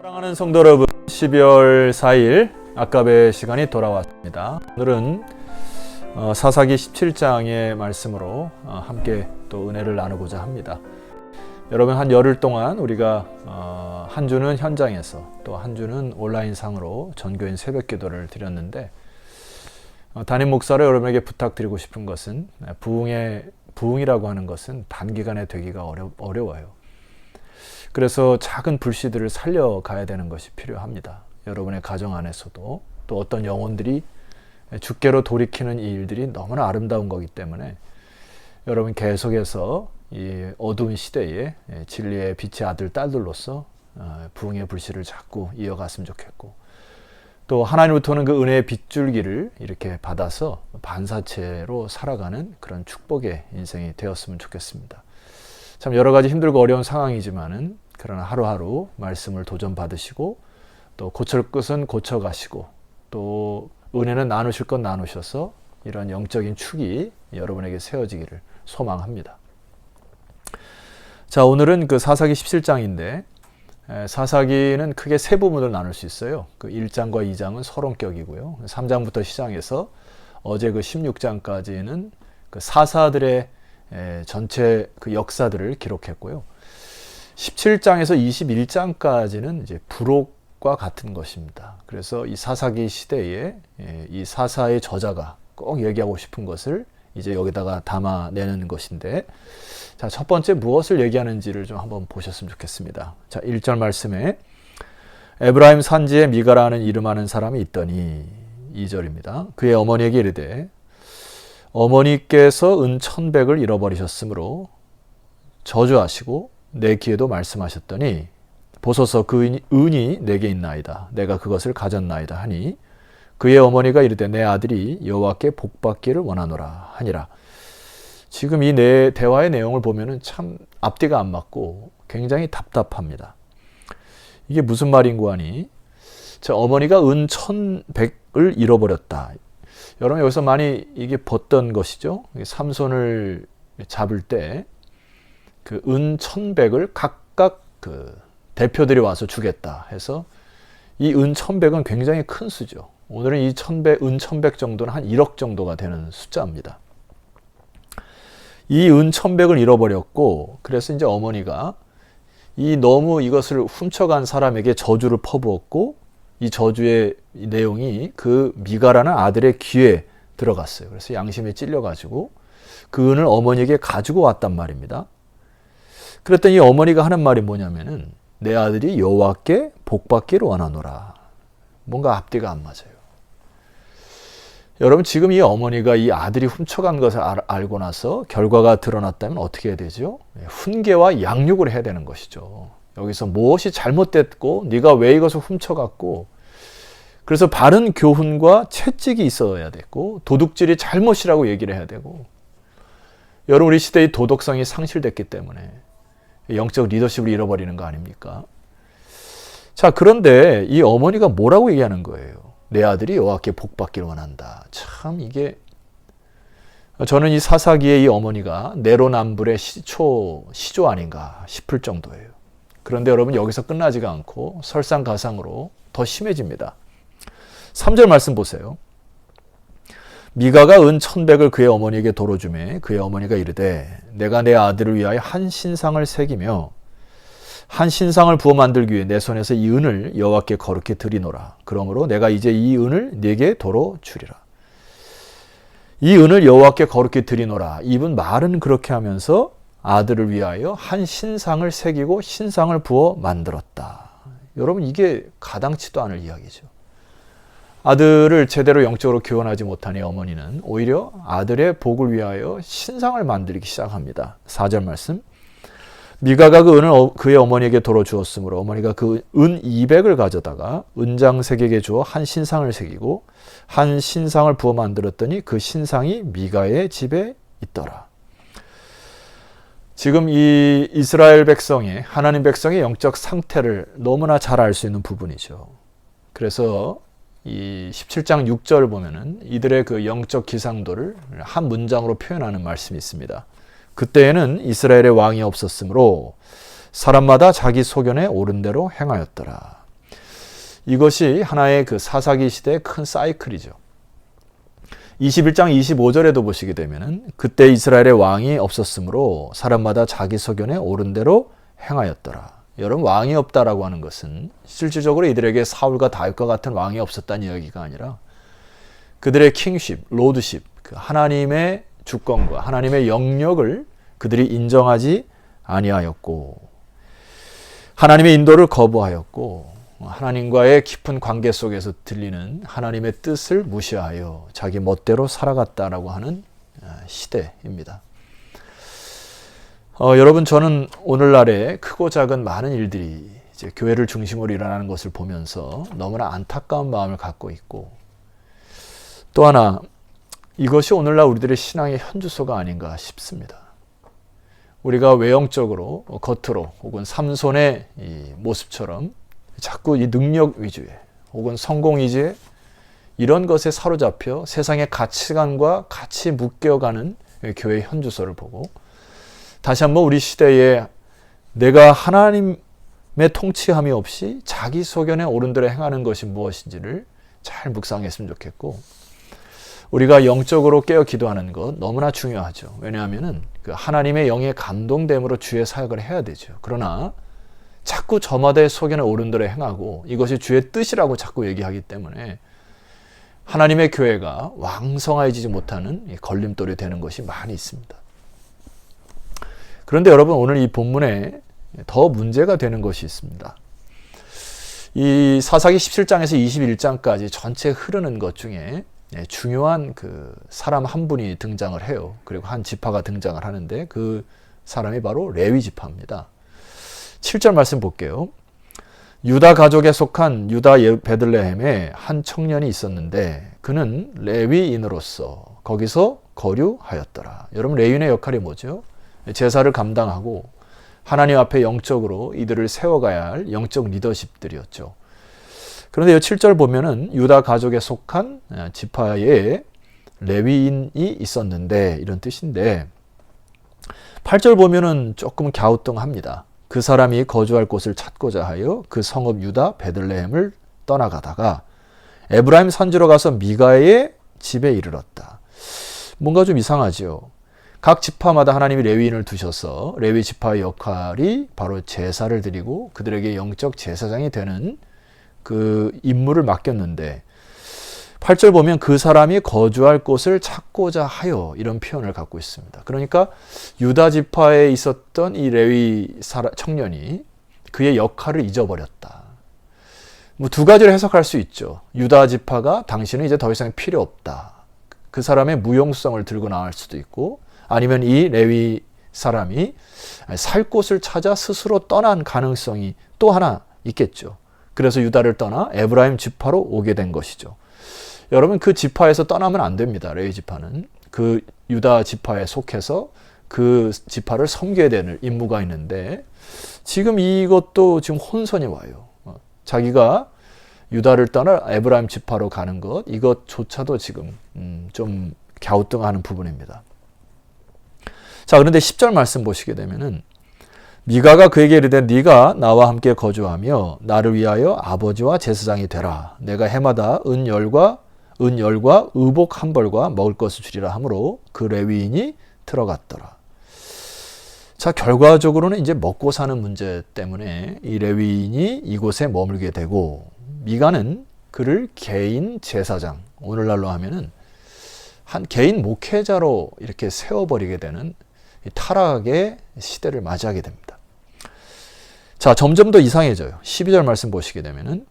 사랑하는 성도 여러분, 12월 4일 아까베 시간이 돌아왔습니다. 오늘은 사사기 17장의 말씀으로 함께 또 은혜를 나누고자 합니다. 여러분, 한 열흘 동안 우리가 한 주는 현장에서 또 한 주는 온라인상으로 전교인 새벽 기도를 드렸는데, 담임 목사로 여러분에게 부탁드리고 싶은 것은 부흥이라고 하는 것은 단기간에 되기가 어려워요. 그래서 작은 불씨들을 살려가야 되는 것이 필요합니다. 여러분의 가정 안에서도 또 어떤 영혼들이 주께로 돌이키는 이 일들이 너무나 아름다운 거기 때문에 여러분 계속해서 이 어두운 시대에 진리의 빛의 아들 딸들로서 부흥의 불씨를 자꾸 이어갔으면 좋겠고, 또 하나님부터 오는 그 은혜의 빗줄기를 이렇게 받아서 반사체로 살아가는 그런 축복의 인생이 되었으면 좋겠습니다. 참 여러 가지 힘들고 어려운 상황이지만은 그러나 하루하루 말씀을 도전받으시고 또 고칠 것은 고쳐가시고 또 은혜는 나누실 것 나누셔서 이런 영적인 축이 여러분에게 세워지기를 소망합니다. 자, 오늘은 그 사사기 17장인데 사사기는 크게 세 부분을 나눌 수 있어요. 그 1장과 2장은 서론격이고요. 3장부터 시작해서 어제 그 16장까지는 그 사사들의 전체 그 역사들을 기록했고요. 17장에서 21장까지는 이제 부록과 같은 것입니다. 그래서 이 사사기 시대에 이 사사의 저자가 꼭 얘기하고 싶은 것을 이제 여기다가 담아내는 것인데, 자, 첫 번째 무엇을 얘기하는지를 좀 한번 보셨으면 좋겠습니다. 자, 1절 말씀에 에브라임 산지에 미가라는 이름하는 사람이 있더니, 2절입니다. 그의 어머니에게 이르되 어머니께서 은 1,100을 잃어버리셨으므로 저주하시고 내 귀에도 말씀하셨더니 보소서 그 은이 내게 있나이다. 내가 그것을 가졌나이다 하니 그의 어머니가 이르되 내 아들이 여호와께 복받기를 원하노라 하니라. 지금 이 대화의 내용을 보면은 참 앞뒤가 안 맞고 굉장히 답답합니다. 이게 무슨 말인고 하니, 저 어머니가 은 1,100을 잃어버렸다. 여러분, 여기서 많이 이게 봤던 것이죠. 삼손을 잡을 때 그 은 1,100을 각각 그 대표들이 와서 주겠다 해서 이 은 1,100은 굉장히 큰 수죠. 오늘은 이 은 1,100 정도는 한 1억 정도가 되는 숫자입니다. 이 은 1,100을 잃어버렸고, 그래서 이제 어머니가 너무 이것을 훔쳐간 사람에게 저주를 퍼부었고, 이 저주의 내용이 그 미가라는 아들의 귀에 들어갔어요. 그래서 양심에 찔려가지고 그 은을 어머니에게 가지고 왔단 말입니다. 그랬더니 어머니가 하는 말이 뭐냐면은 내 아들이 여호와께 복받기를 원하노라. 뭔가 앞뒤가 안 맞아요. 여러분, 지금 이 어머니가 이 아들이 훔쳐간 것을 알고 나서 결과가 드러났다면 어떻게 해야 되죠? 훈계와 양육을 해야 되는 것이죠. 여기서 무엇이 잘못됐고 네가 왜 이것을 훔쳐갔고, 그래서 바른 교훈과 채찍이 있어야 되고 도둑질이 잘못이라고 얘기를 해야 되고, 여러분, 우리 시대의 도덕성이 상실됐기 때문에 영적 리더십을 잃어버리는 거 아닙니까? 자, 그런데 이 어머니가 뭐라고 얘기하는 거예요? 내 아들이 여호와께 복받기를 원한다. 참 이게, 저는 이 사사기의 이 어머니가 내로남불의 시조 아닌가 싶을 정도예요. 그런데 여러분, 여기서 끝나지가 않고 설상가상으로 더 심해집니다. 3절 말씀 보세요. 미가가 은 1,100을 그의 어머니에게 도로 주매 그의 어머니가 이르되 내가 내 아들을 위하여 한 신상을 새기며 한 신상을 부어 만들기 위해 내 손에서 이 은을 여호와께 거룩히 드리노라. 그러므로 내가 이제 이 은을 네게 도로 주리라. 이 은을 여호와께 거룩히 드리노라. 이분 말은 그렇게 하면서 아들을 위하여 한 신상을 새기고 신상을 부어 만들었다. 여러분, 이게 가당치도 않을 이야기죠. 아들을 제대로 영적으로 교환하지 못한 이 어머니는 오히려 아들의 복을 위하여 신상을 만들기 시작합니다. 4절 말씀. 미가가 그 은을 그의 어머니에게 도로 주었으므로 어머니가 그 은 200을 가져다가 은장색에게 주어 한 신상을 새기고 한 신상을 부어 만들었더니 그 신상이 미가의 집에 있더라. 지금 이 이스라엘 백성의, 하나님 백성의 영적 상태를 너무나 잘 알 수 있는 부분이죠. 그래서 이 17장 6절을 보면은 이들의 그 영적 기상도를 한 문장으로 표현하는 말씀이 있습니다. 그때에는 이스라엘의 왕이 없었으므로 사람마다 자기 소견에 옳은 대로 행하였더라. 이것이 하나의 그 사사기 시대의 큰 사이클이죠. 21장 25절에도 보시게 되면은 그때 이스라엘의 왕이 없었으므로 사람마다 자기 소견에 옳은 대로 행하였더라. 여러분, 왕이 없다라고 하는 것은 실질적으로 이들에게 사울과 다윗과 같은 왕이 없었다는 이야기가 아니라 그들의 킹십, 로드십, 그 하나님의 주권과 하나님의 영역을 그들이 인정하지 아니하였고 하나님의 인도를 거부하였고 하나님과의 깊은 관계 속에서 들리는 하나님의 뜻을 무시하여 자기 멋대로 살아갔다라고 하는 시대입니다. 여러분, 저는 오늘날에 크고 작은 많은 일들이 이제 교회를 중심으로 일어나는 것을 보면서 너무나 안타까운 마음을 갖고 있고, 또 하나 이것이 오늘날 우리들의 신앙의 현주소가 아닌가 싶습니다. 우리가 외형적으로 겉으로 혹은 삼손의 이 모습처럼 자꾸 이 능력 위주의 혹은 성공 위주의 이런 것에 사로잡혀 세상의 가치관과 같이 묶여가는 교회의 현주소를 보고 다시 한번 우리 시대에 내가 하나님의 통치함이 없이 자기 소견에 옳은 대로 행하는 것이 무엇인지를 잘 묵상했으면 좋겠고, 우리가 영적으로 깨어 기도하는 것 너무나 중요하죠. 왜냐하면 그 하나님의 영의 감동됨으로 주의 사역을 해야 되죠. 그러나 자꾸 저마다의 소견에 옳은 대로 행하고 이것이 주의 뜻이라고 자꾸 얘기하기 때문에 하나님의 교회가 왕성해지지 못하는 걸림돌이 되는 것이 많이 있습니다. 그런데 여러분, 오늘 이 본문에 더 문제가 되는 것이 있습니다. 이 사사기 17장에서 21장까지 전체 흐르는 것 중에 중요한 그 사람 한 분이 등장을 해요. 그리고 한 지파가 등장을 하는데 그 사람이 바로 레위 지파입니다. 7절 말씀 볼게요. 유다 가족에 속한 유다 베들레헴에 한 청년이 있었는데 그는 레위인으로서 거기서 거류하였더라. 여러분, 레위인의 역할이 뭐죠? 제사를 감당하고 하나님 앞에 영적으로 이들을 세워가야 할 영적 리더십들이었죠. 그런데 이 7절 보면은 유다 가족에 속한 지파에 레위인이 있었는데 이런 뜻인데, 8절 보면은 조금 갸우뚱합니다. 그 사람이 거주할 곳을 찾고자 하여 그 성읍 유다 베들레헴을 떠나가다가 에브라임 산지로 가서 미가의 집에 이르렀다. 뭔가 좀 이상하죠. 각 지파마다 하나님이 레위인을 두셔서 레위 지파의 역할이 바로 제사를 드리고 그들에게 영적 제사장이 되는 그 임무를 맡겼는데, 8절 보면 그 사람이 거주할 곳을 찾고자 하여 이런 표현을 갖고 있습니다. 그러니까 유다 지파에 있었던 이 레위 청년이 그의 역할을 잊어버렸다. 뭐 두 가지로 해석할 수 있죠. 유다 지파가 당신은 이제 더 이상 필요 없다. 그 사람의 무용성을 들고 나올 수도 있고, 아니면 이 레위 사람이 살 곳을 찾아 스스로 떠난 가능성이 또 하나 있겠죠. 그래서 유다를 떠나 에브라임 지파로 오게 된 것이죠. 여러분, 그 지파에서 떠나면 안 됩니다. 레위 지파는 그 유다 지파에 속해서 그 지파를 섬겨야 되는 임무가 있는데, 지금 이것도 지금 혼선이 와요. 자기가 유다를 떠나 에브라임 지파로 가는 것, 이것조차도 지금 좀 갸우뚱하는 부분입니다. 자, 그런데 10절 말씀 보시게 되면은 미가가 그에게 이르되 네가 나와 함께 거주하며 나를 위하여 아버지와 제사장이 되라. 내가 해마다 은열과 의복 한 벌과 먹을 것을 주리라 하므로 그 레위인이 들어갔더라. 자, 결과적으로는 이제 먹고 사는 문제 때문에 이 레위인이 이곳에 머물게 되고, 미가는 그를 개인 제사장, 오늘날로 하면은 한 개인 목회자로 이렇게 세워버리게 되는 타락의 시대를 맞이하게 됩니다. 자, 점점 더 이상해져요. 12절 말씀 보시게 되면은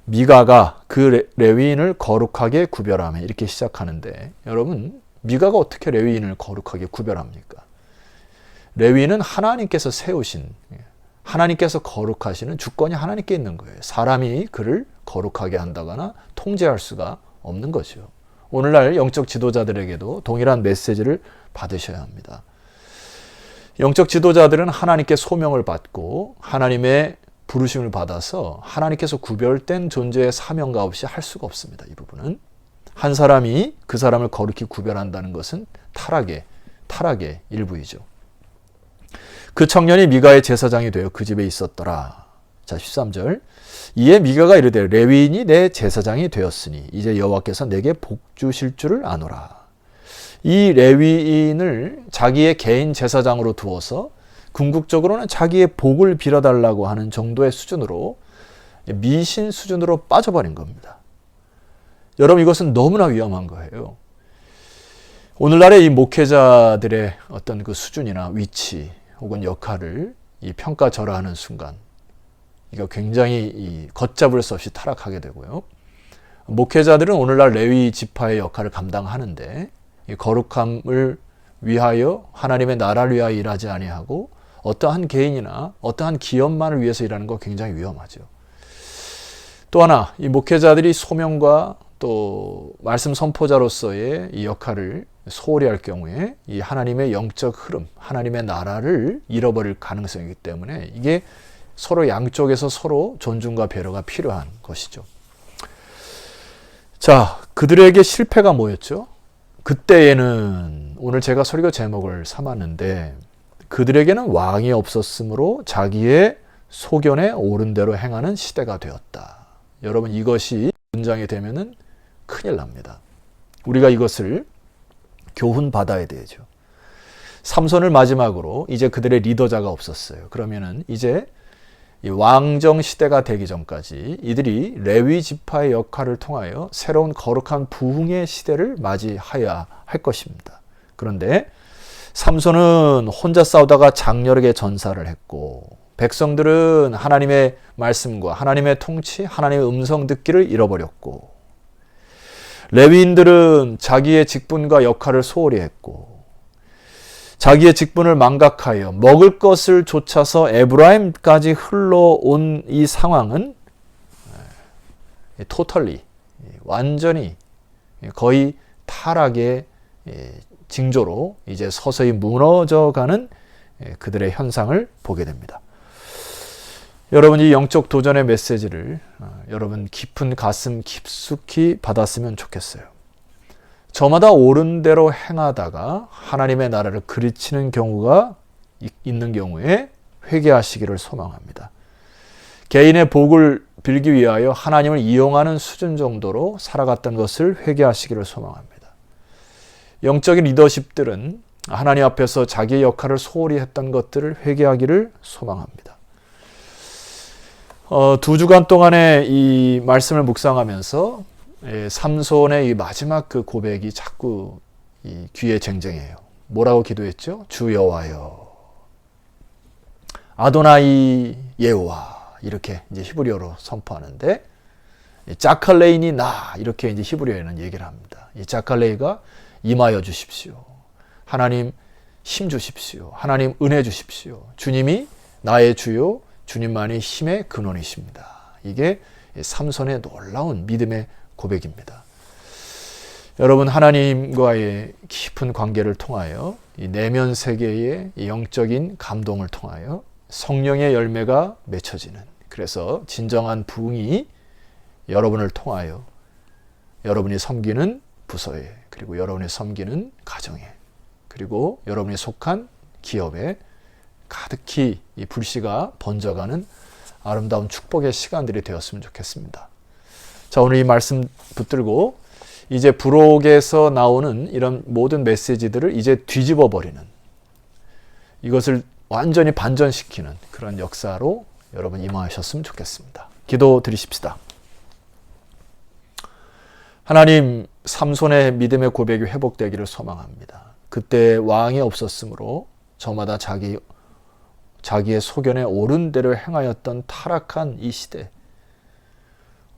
미가가 그 레위인을 거룩하게 구별하며 이렇게 시작하는데, 여러분, 미가가 어떻게 레위인을 거룩하게 구별합니까? 레위인은 하나님께서 세우신, 하나님께서 거룩하시는 주권이 하나님께 있는 거예요. 사람이 그를 거룩하게 한다거나 통제할 수가 없는 거죠. 오늘날 영적 지도자들에게도 동일한 메시지를 받으셔야 합니다. 영적 지도자들은 하나님께 소명을 받고 하나님의 부르심을 받아서 하나님께서 구별된 존재의 사명가 없이 할 수가 없습니다. 이 부분은 한 사람이 그 사람을 거룩히 구별한다는 것은 타락의 일부이죠. 그 청년이 미가의 제사장이 되어 그 집에 있었더라. 자, 13절. 이에 미가가 이르되 레위인이 내 제사장이 되었으니 이제 여호와께서 내게 복 주실 줄을 아노라. 이 레위인을 자기의 개인 제사장으로 두어서 궁극적으로는 자기의 복을 빌어달라고 하는 정도의 수준으로, 미신 수준으로 빠져버린 겁니다. 여러분, 이것은 너무나 위험한 거예요. 오늘날의 이 목회자들의 어떤 그 수준이나 위치 혹은 역할을 이 평가절하하는 순간, 이거 굉장히 이 걷잡을 수 없이 타락하게 되고요. 목회자들은 오늘날 레위 지파의 역할을 감당하는데 이 거룩함을 위하여, 하나님의 나라를 위하여 일하지 아니하고 어떠한 개인이나 어떠한 기업만을 위해서 일하는 거 굉장히 위험하죠. 또 하나, 이 목회자들이 소명과 또 말씀 선포자로서의 이 역할을 소홀히 할 경우에 이 하나님의 영적 흐름, 하나님의 나라를 잃어버릴 가능성이기 때문에 이게 서로 양쪽에서 서로 존중과 배려가 필요한 것이죠. 자, 그들에게 실패가 뭐였죠? 그때에는, 오늘 제가 설교 제목을 삼았는데, 그들에게는 왕이 없었으므로 자기의 소견에 옳은 대로 행하는 시대가 되었다. 여러분, 이것이 문장이 되면은 큰일 납니다. 우리가 이것을 교훈 받아야 되죠. 삼손을 마지막으로 이제 그들의 리더자가 없었어요. 그러면은 이제 이 왕정 시대가 되기 전까지 이들이 레위 지파의 역할을 통하여 새로운 거룩한 부흥의 시대를 맞이해야 할 것입니다. 그런데 삼손은 혼자 싸우다가 장렬하게 전사를 했고, 백성들은 하나님의 말씀과 하나님의 통치, 하나님의 음성 듣기를 잃어버렸고, 레위인들은 자기의 직분과 역할을 소홀히 했고, 자기의 직분을 망각하여 먹을 것을 좇아서 에브라임까지 흘러온 이 상황은 토털리, 완전히 거의 타락의 징조로 이제 서서히 무너져가는 그들의 현상을 보게 됩니다. 여러분, 이 영적 도전의 메시지를 여러분 깊은 가슴 깊숙이 받았으면 좋겠어요. 저마다 옳은 대로 행하다가 하나님의 나라를 그르치는 경우가 있는 경우에 회개하시기를 소망합니다. 개인의 복을 빌기 위하여 하나님을 이용하는 수준 정도로 살아갔던 것을 회개하시기를 소망합니다. 영적인 리더십들은 하나님 앞에서 자기의 역할을 소홀히 했던 것들을 회개하기를 소망합니다. 2주간 동안의 이 말씀을 묵상하면서 삼손의 이 마지막 그 고백이 자꾸 이 귀에 쟁쟁해요. 뭐라고 기도했죠? 주 여호와여, 아도나이 예호와, 이렇게 이제 히브리어로 선포하는데, 자칼레인이 나, 이렇게 이제 히브리어에는 얘기를 합니다. 이 자칼레이가 임하여 주십시오. 하나님 힘 주십시오. 하나님 은혜 주십시오. 주님이 나의 주요, 주님만이 힘의 근원이십니다. 이게 삼손의 놀라운 믿음의 고백입니다. 여러분, 하나님과의 깊은 관계를 통하여 이 내면 세계의 영적인 감동을 통하여 성령의 열매가 맺혀지는, 그래서 진정한 부흥이 여러분을 통하여 여러분이 섬기는 부서에, 그리고 여러분이 섬기는 가정에, 그리고 여러분이 속한 기업에 가득히 이 불씨가 번져가는 아름다운 축복의 시간들이 되었으면 좋겠습니다. 자, 오늘 이 말씀 붙들고 이제 부록에서 나오는 이런 모든 메시지들을 이제 뒤집어 버리는, 이것을 완전히 반전시키는 그런 역사로 여러분 임하셨으면 좋겠습니다. 기도 드리십시다. 하나님, 삼손의 믿음의 고백이 회복되기를 소망합니다. 그때 왕이 없었으므로 저마다 자기의 소견에 옳은 대로 행하였던 타락한 이 시대,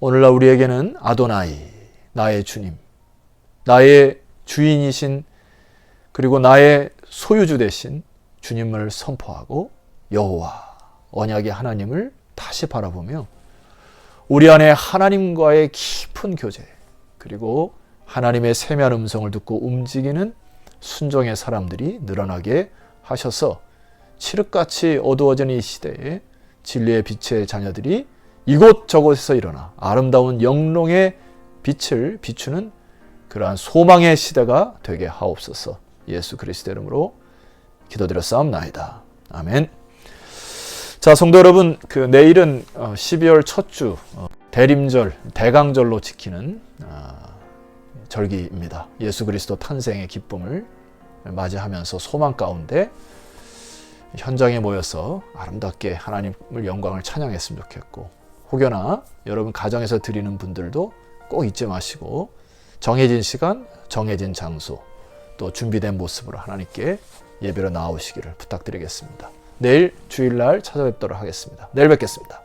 오늘날 우리에게는 아도나이, 나의 주님, 나의 주인이신, 그리고 나의 소유주 되신 주님을 선포하고 여호와, 언약의 하나님을 다시 바라보며 우리 안에 하나님과의 깊은 교제, 그리고 하나님의 세미한 음성을 듣고 움직이는 순종의 사람들이 늘어나게 하셔서 칠흑같이 어두워진 이 시대에 진리의 빛의 자녀들이 이곳저곳에서 일어나 아름다운 영롱의 빛을 비추는 그러한 소망의 시대가 되게 하옵소서. 예수 그리스도 이름으로 기도드렸사옵나이다. 아멘. 자, 성도 여러분, 내일은 12월 첫 주 대림절, 대강절로 지키는 절기입니다. 예수 그리스도 탄생의 기쁨을 맞이하면서 소망 가운데 현장에 모여서 아름답게 하나님을 영광을 찬양했으면 좋겠고, 혹여나 여러분 가정에서 드리는 분들도 꼭 잊지 마시고 정해진 시간, 정해진 장소, 또 준비된 모습으로 하나님께 예배로 나오시기를 부탁드리겠습니다. 내일 주일날 찾아뵙도록 하겠습니다. 내일 뵙겠습니다.